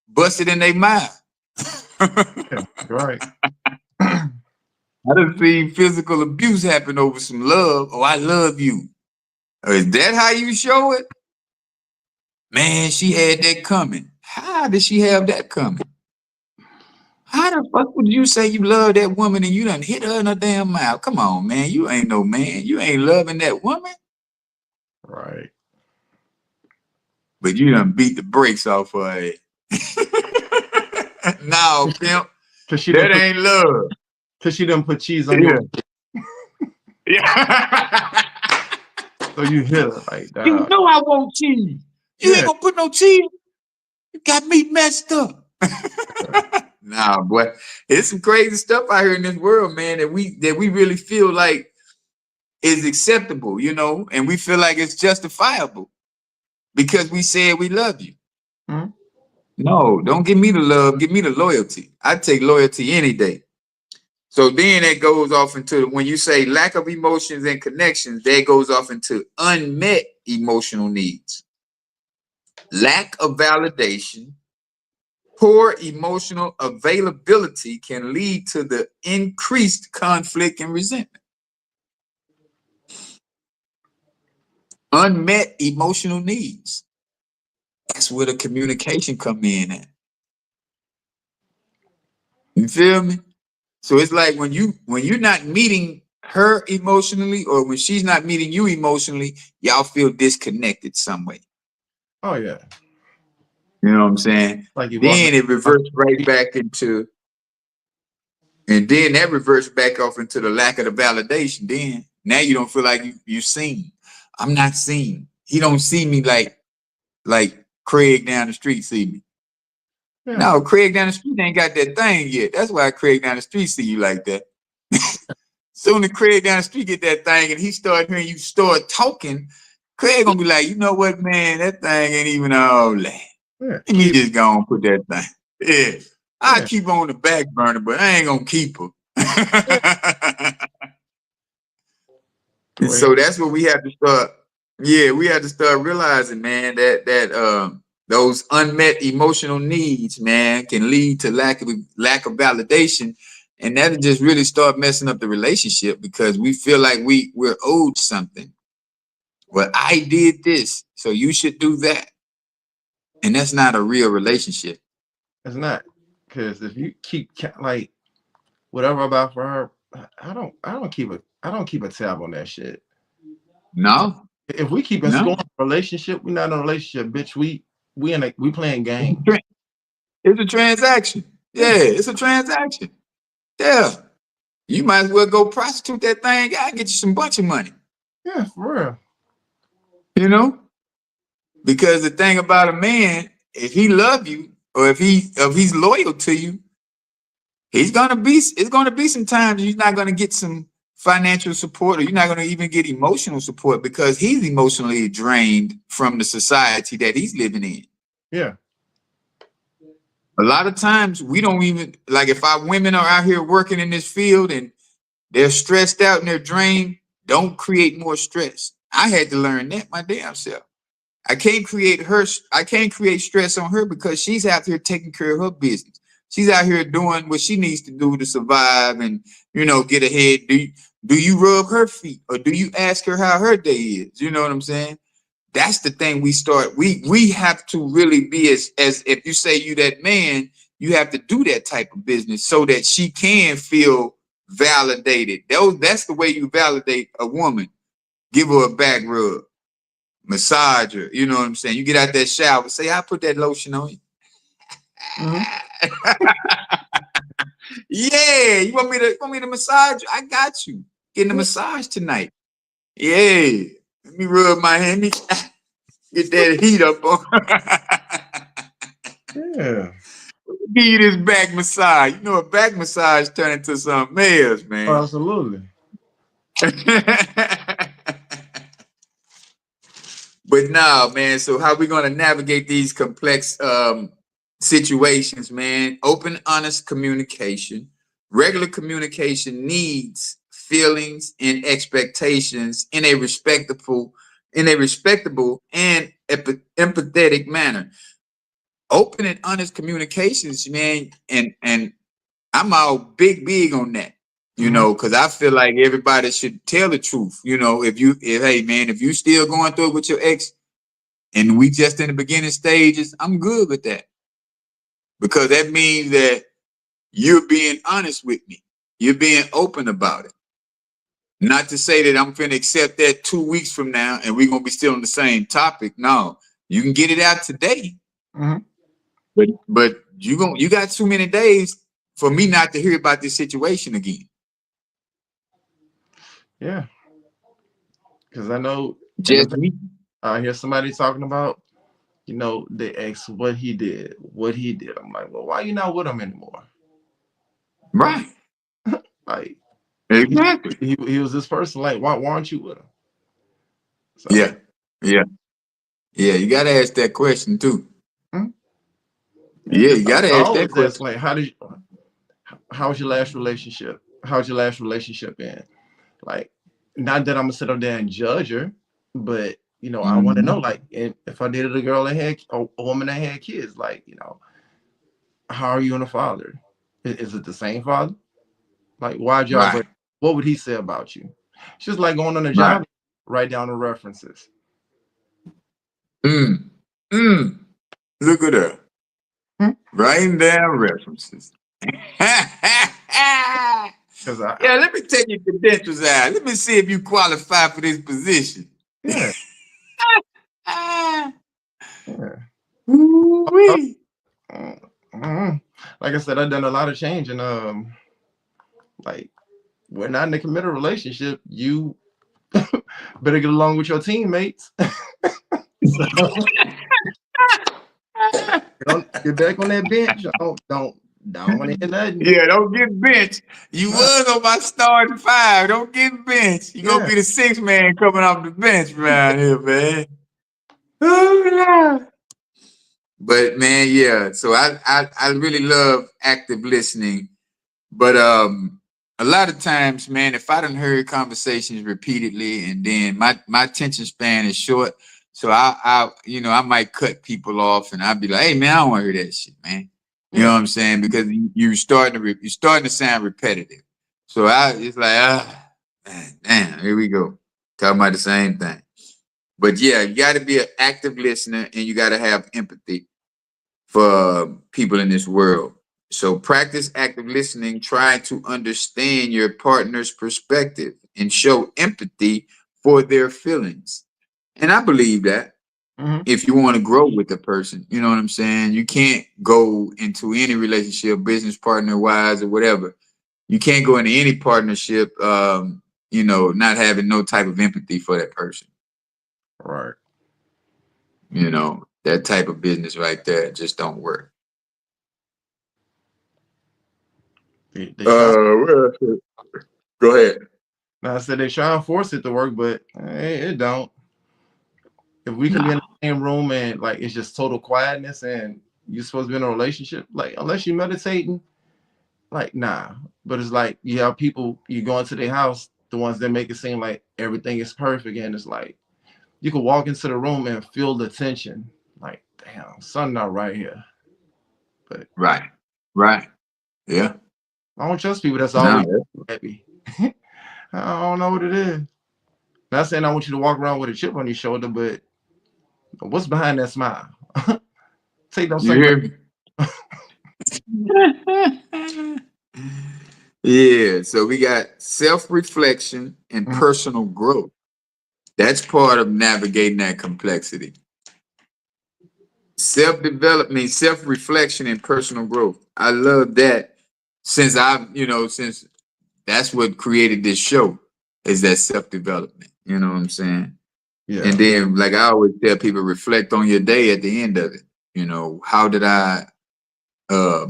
busted in their mouth.
Yeah. You're right.
I done seen physical abuse happen over some love. Oh, I love you. Is that how you show it? Man, she had that coming. How did she have that coming? How the fuck would you say you love that woman and you done hit her in her damn mouth? Come on, man. You ain't no man. You ain't loving that woman.
Right.
But you done beat the brakes off her head. No, pimp.
Cause she didn't
That
put
ain't love.
cause she didn't put cheese on
Yeah.
your,
Yeah.
so you hit her like
You
that.
know I want cheese. You ain't
Yeah.
gonna put no cheese. You got me messed up. Nah, boy. It's some crazy stuff out here in this world, man, that we really feel like is acceptable, you know, and we feel like it's justifiable because we said we love you.
Hmm?
No, don't give me the love, give me the loyalty. I take loyalty any day. So then that goes off into when you say lack of emotions and connections, that goes off into unmet emotional needs. Lack of validation, poor emotional availability can lead to the increased conflict and resentment. Unmet emotional needs. That's where the communication come in at. You feel me? So it's like when you're not meeting her emotionally, or when she's not meeting you emotionally, y'all feel disconnected some way.
Oh yeah.
You know what I'm saying?
Like you walking.
Then it reverts right back into, and then that reverts back off into the lack of the validation. Then now you don't feel like you seen. I'm not seen. He don't see me like Craig down the street see me.
Yeah.
No, Craig down the street ain't got that thing yet. That's why Craig down the street see you like that. Soon as Craig down the street get that thing and he start hearing you start talking, Craig gonna be like, you know what, man, that thing ain't even all that.
Yeah.
Let me just go and put that thing. Yeah. I
Yeah.
keep on the back burner, but I ain't gonna keep her. And
Craig.
so that's what we have to start. Yeah, we have to start realizing, man, that those unmet emotional needs, man, can lead to lack of validation, and that'll just really start messing up the relationship because we feel like we're owed something. Well, I did this, so you should do that, and that's not a real relationship.
It's not, because if you keep like whatever about for her, I don't keep a tab on that shit.
No,
If we keep
no,
scoring a relationship, we're not in a relationship, bitch. We playing
it's a,
games.
tra- it's a transaction.
Yeah.
Yeah, it's a transaction. Yeah. You might as well go prostitute that thing out and get you some bunch of money,
Yeah, for real.
you know? Because the thing about a man, if he love you or if he's loyal to you, it's gonna be some times you're not gonna get some financial support or you're not gonna even get emotional support because he's emotionally drained from the society that he's living in.
Yeah.
A lot of times we don't even like if our women are out here working in this field and they're stressed out and they're drained. Don't create more stress. I had to learn that my damn self. I can't create stress on her because she's out here taking care of her business. She's out here doing what she needs to do to survive and get ahead. Do you rub her feet or do you ask her how her day is? You know what I'm saying? That's the thing we have to really be as if you say you that man, you have to do that type of business so that she can feel validated. That's the way you validate a woman. Give her a back rub, massage her. You know what I'm saying? You get out that shower, say, I put that lotion on you.
Mm-hmm.
Yeah, you want me to massage you? I got you. Getting a massage tonight. Yeah. Let me rub my hand. Get that heat up on.
Yeah.
Give you this back massage. You know, a back massage turn into something else, man.
Absolutely.
But now, man, so how we gonna navigate these complex situations, man? Open, honest communication. Regular communication needs feelings and expectations in a respectable and empathetic manner. Open and honest communications, man, and I'm all big on that. Because I feel like everybody should tell the truth. If hey man, if you still going through it with your ex and we just in the beginning stages, I'm good with that. Because that means that you're being honest with me. You're being open about it. Not to say that I'm finna accept that 2 weeks from now and we're gonna be still on the same topic. No, you can get it out today.
Mm-hmm.
But you got too many days for me not to hear about this situation again.
Yeah. Because I know
Just me.
I hear somebody talking about, the ex, what he did. I'm like, well, why you not with him anymore?
Right.
Like,
Exactly.
he was this person. Like, why aren't you with him? So,
Yeah. Yeah. Yeah. You gotta ask that question too.
yeah,
Yeah,
because
you gotta
I
ask that
always ask,
question.
like, how was your last relationship? How's your last relationship in? Like, not that I'm gonna sit up there and judge her, but I want to know, like, if I dated a girl that had a woman that had kids, like, how are you and a father? Is it the same father? Like, why'd y'all
Right.
break? What would he say about you? It's just like going on a
Right.
job, write down the references.
Mm. Mm. Look at her.
Hmm?
Writing down references.
Because
Yeah, let me take your credentials out. Let me see if you qualify for this position.
yeah,
Ah,
yeah.
Ooh-wee.
Mhm. Like I said, I've done a lot of change, and like we're not in a committed relationship. You better get along with your teammates. So don't get back on that bench. Don't want to hear nothing.
Yeah, don't get benched. You
Nah,
was on my starting five. Don't get benched. You gonna
yeah,
be the sixth man coming off the bench around here, man. Oh, Lord. But man, yeah. So I really love active listening. But a lot of times, man, if I done heard conversations repeatedly and then my attention span is short, so I might cut people off and I'll be like, hey man, I don't want to hear that shit, man. You know
yeah,
what I'm saying? Because you're starting to sound repetitive. So it's like, man, damn, here we go. Talking about the same thing. But yeah, you got to be an active listener and you got to have empathy for people in this world. So practice active listening, try to understand your partner's perspective and show empathy for their feelings. And I believe that
hmm,
if you want to grow with the person, you know what I'm saying? You can't go into any relationship, business partner wise or whatever. You can't go into any partnership, not having no type of empathy for that person.
right.
That type of business right there just don't work.
They try.
Where else? Go ahead.
Now I said they try and force it to work, but it don't. If we can be in
Nah.
the same room and like it's just total quietness and you're supposed to be in a relationship, like unless you're meditating, like nah. But it's like you have people you go into their house, the ones that make it seem like everything is perfect, and it's like you can walk into the room and feel the tension. Like, damn, something not right here. But
Right. Right. Yeah.
I don't trust people that's
No.
always happy. I don't know what it is. Not saying I want you to walk around with a chip on your shoulder, but what's behind that smile? Take them
You
sunglasses.
hear me? Yeah. So we got self-reflection and
Mhm.
personal growth. That's part of navigating that complexity. Self-development, self-reflection, and personal growth. I love that since that's what created this show is that self-development. You know what I'm saying? And
Yeah,
then, like I always tell people, reflect on your day at the end of it. How did I,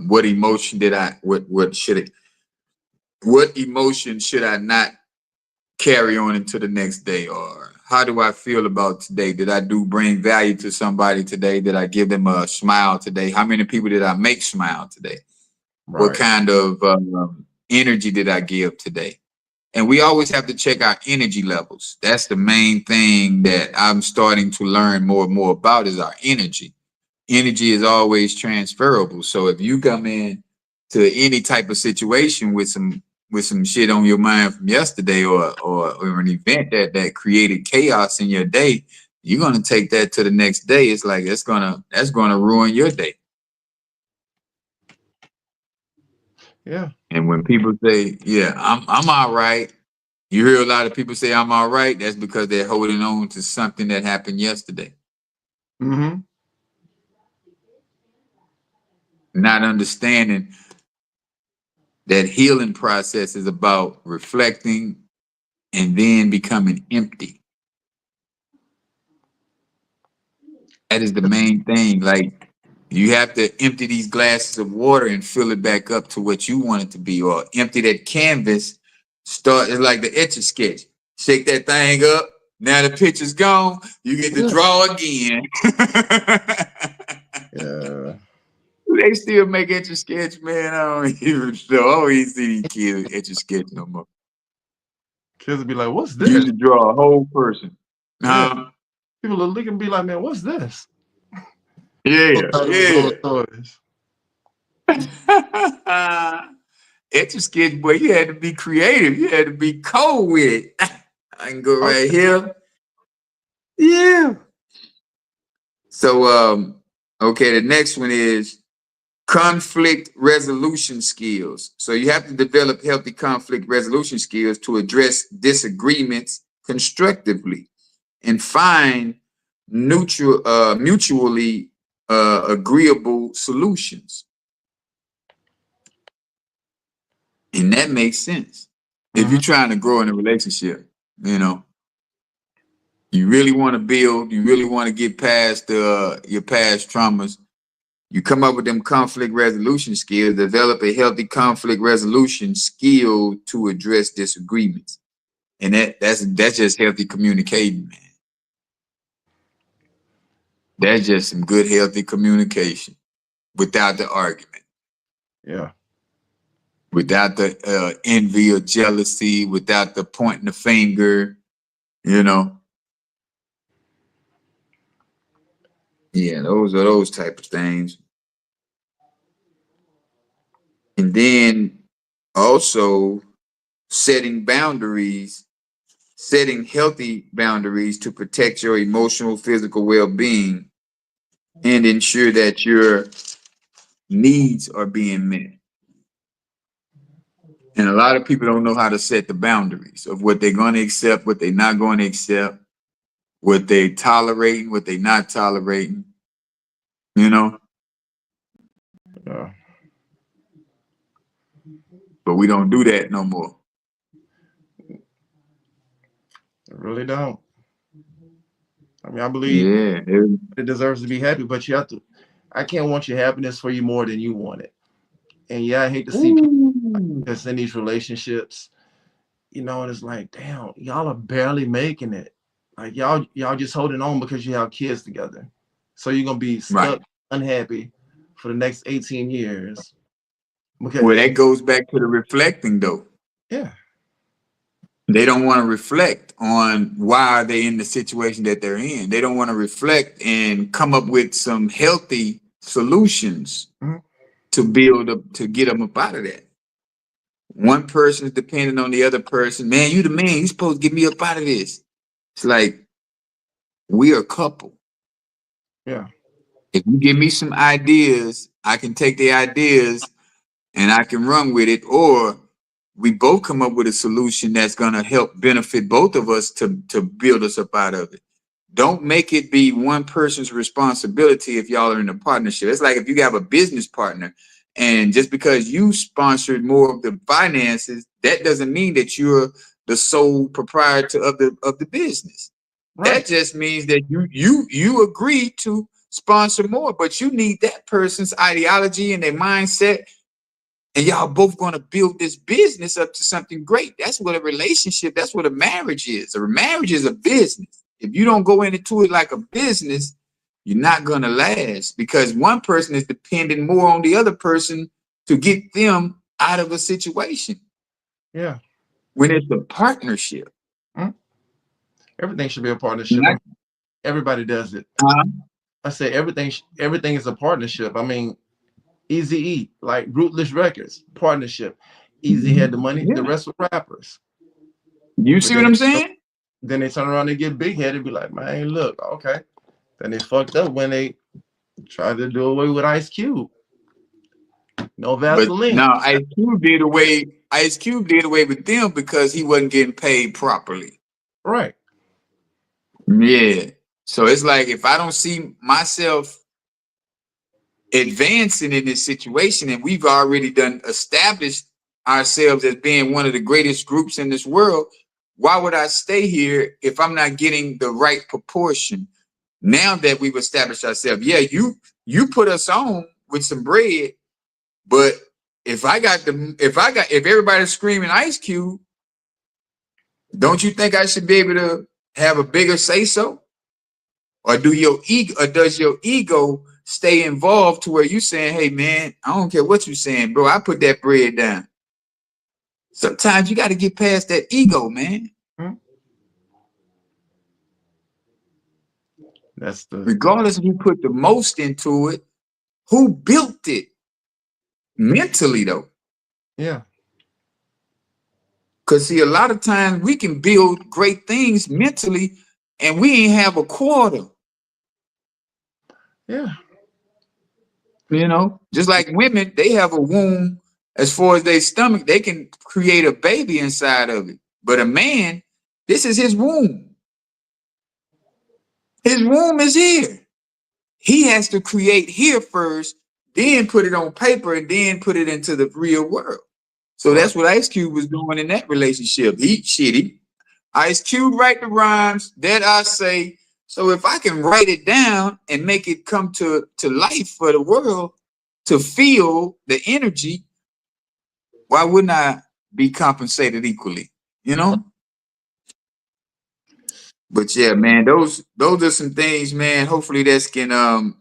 what emotion did I, what emotion should I not carry on into the next day? Or how do I feel about today? Did I bring value to somebody today? Did I give them a smile today? How many people did I make smile today? What
right.
kind of energy did I give today? And we always have to check our energy levels. That's the main thing that I'm starting to learn more and more about is our energy. Energy is always transferable. So if you come in to any type of situation with some shit on your mind from yesterday or an event that created chaos in your day, you're gonna take that to the next day. It's like that's gonna ruin your day.
Yeah.
And when people say, "Yeah, I'm all right," you hear a lot of people say, "I'm all right." That's because they're holding on to something that happened yesterday,
Mm-hmm.
not understanding that healing process is about reflecting and then becoming empty. That is the main thing. Like you have to empty these glasses of water and fill it back up to what you want it to be, or empty that canvas. It's like the etch a sketch. Shake that thing up. Now the picture's gone. You get to
Yeah.
draw again.
Yeah.
They still make etch a sketch, man. I don't even know. I don't even see these kids etch a sketch no more.
Kids would be like, "What's
You
this?"
used to draw a whole person.
Yeah.
Huh?
People are looking and be like, "Man, what's this?"
Yeah,
Those toys.
yeah. Etch a sketch, boy, you had to be creative. You had to be cold with it. I can go
Oh,
right here. Yeah. So, okay, the next one is conflict resolution skills. So you have to develop healthy conflict resolution skills to address disagreements constructively and find mutually agreeable solutions. And that makes sense. If you're trying to grow in a relationship, you know, you really want to build, you really want to get past your past traumas. You come up with them conflict resolution skills, develop a healthy conflict resolution skill to address disagreements. And that's just healthy communicating, man. That's just some good, healthy communication without the argument.
Yeah.
Without the envy or jealousy, without the pointing the finger, you know. Yeah, those are those type of things. And then also setting boundaries, setting healthy boundaries to protect your emotional, physical well-being and ensure that your needs are being met. And a lot of people don't know how to set the boundaries of what they're going to accept, what they're not going to accept, what they tolerating, what they not tolerating, you know.
Yeah.
But we don't do that no more.
I really don't. I mean, I believe
Yeah.
it deserves to be happy, but you have to. I can't want your happiness for you more than you want it. And yeah, I hate to see people
Ooh.
that's in these relationships, you know, and it's like, damn, y'all are barely making it. Like y'all just holding on because you have kids together. So you're gonna be
Right.
stuck unhappy for the next 18 years. Because
Well, that goes back to the reflecting though.
yeah,
They don't want to reflect on why they're in the situation that they're in. They don't want to reflect and come up with some healthy solutions
mhm,
to build up to get them up out of that. One person's depending on the other person. Man, you the man. You supposed to get me up out of this. It's like we are a couple.
yeah,
If you give me some ideas, I can take the ideas and I can run with it, or we both come up with a solution that's gonna help benefit both of us to build us up out of it. Don't make it be one person's responsibility if y'all are in a partnership. It's like if you have a business partner and just because you sponsored more of the finances, that doesn't mean that you're the sole proprietor of the business. That
right,
just means that you agree to sponsor more, but you need that person's ideology and their mindset, and y'all both going to build this business up to something great. That's what a relationship, that's what a marriage is. A marriage is a business. If you don't go into it like a business, you're not going to last because one person is depending more on the other person to get them out of a situation
yeah.
when it's a partnership.
Mhm. Everything should be a partnership. I
Not,
mean, everybody does it. I say everything is a partnership. I mean, Easy E, like Rootless Records, partnership. Easy had the money, the
yeah.
rest were rappers.
You
But
see what I'm saying?
then they turn around and get big headed, be like, man, look, okay. Then they fucked up when they tried to do away with Ice Cube. No
But
Vaseline.
now Ice Cube did away with them because he wasn't getting paid properly.
Right.
Yeah. So it's like if I don't see myself advancing in this situation and we've already done established ourselves as being one of the greatest groups in this world, why would I stay here if I'm not getting the right proportion? Now that we've established ourselves, yeah, you put us on with some bread, but if everybody's screaming Ice Cube, don't you think I should be able to have a bigger say so? Or does your ego stay involved to where you saying, hey man, I don't care what you're saying, bro, I put that bread down. Sometimes you got to get past that ego, man.
Mhm. That's the
Regardless if you put the most into it, who built it mentally though?
yeah.
Because see, a lot of times we can build great things mentally and we ain't have a quarter.
Yeah.
You know, just like women, they have a womb as far as their stomach, they can create a baby inside of it. But a man, this is his womb. His womb is here. He has to create here first, then put it on paper, and then put it into the real world. So
Right.
that's what Ice Cube was doing in that relationship. Ice Cube write the rhymes that I say. So if I can write it down and make it come to life for the world to feel the energy, why wouldn't I be compensated equally? You know? But yeah, man, those are some things, man. Hopefully this can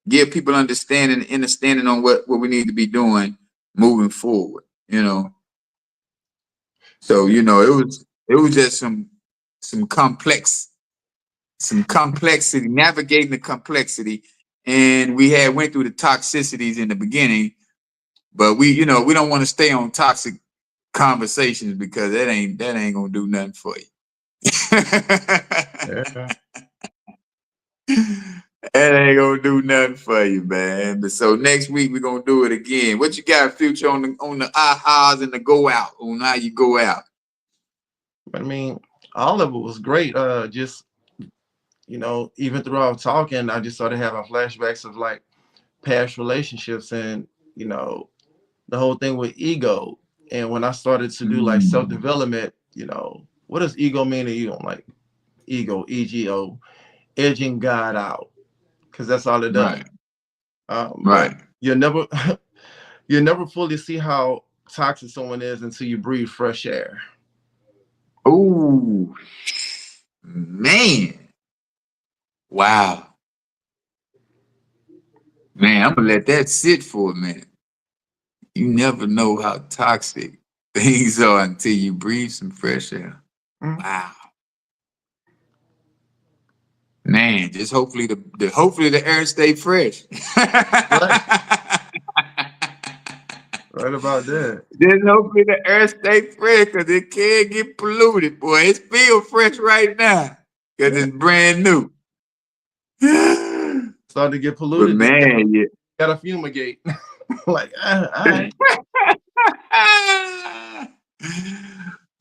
give people understanding on what we need to be doing moving forward, you know. So, you know, it was just some complexity, navigating the complexity. And we had went through the toxicities in the beginning, but we don't want to stay on toxic conversations because that ain't gonna do nothing for you.
Yeah.
That ain't gonna do nothing for you, man. But so next week we're gonna do it again. What you got, Future, on the ahas and the go out, on how you go out?
I mean, all of it was great. Just even throughout talking, I just started having flashbacks of like past relationships and the whole thing with ego. And when I started to do like self
Mm,
development, what does ego mean to you? I'm like ego, ego, edging God out, because that's all it does.
right,
But
right.
you'll never fully see how toxic someone is until you breathe fresh air.
Oh man, wow, man. I'm gonna let that sit for a minute. You never know how toxic things are until you breathe some fresh air.
Mhm.
Wow. Man, just hopefully hopefully the air stay fresh.
Right, right about that.
Just hopefully the air stay fresh because it can't get polluted, boy. It feels fresh right now because
Yeah,
it's brand new.
starting to get
But
polluted. Then
man, yeah.
got to fumigate. Like, all right.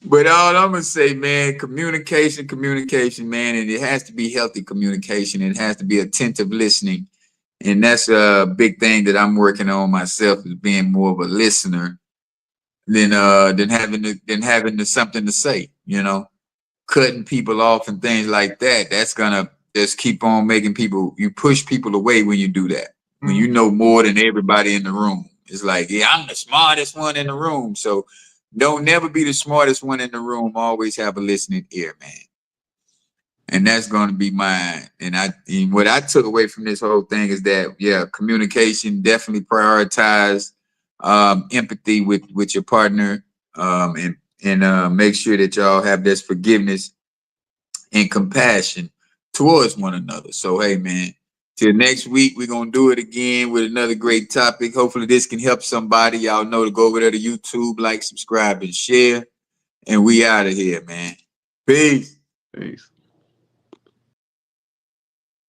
But all I'm gonna say, man, communication, man, and it has to be healthy communication. It has to be attentive listening, and that's a big thing that I'm working on myself, is being more of a listener than having something to say. You know, cutting people off and things like that. That's gonna just keep on making you push people away when you do that. When
Mhm.
you know more than everybody in the room. It's like, yeah, I'm the smartest one in the room. So don't never be the smartest one in the room. Always have a listening ear, man. And that's going to be mine. And what I took away from this whole thing is that, yeah, communication, definitely prioritize empathy with your partner, and make sure that y'all have this forgiveness and compassion towards one another. So, hey, man, till next week, we're going to do it again with another great topic. Hopefully, this can help somebody. Y'all know to go over there to YouTube, like, subscribe, and share. And we out of here, man. Peace.
Peace.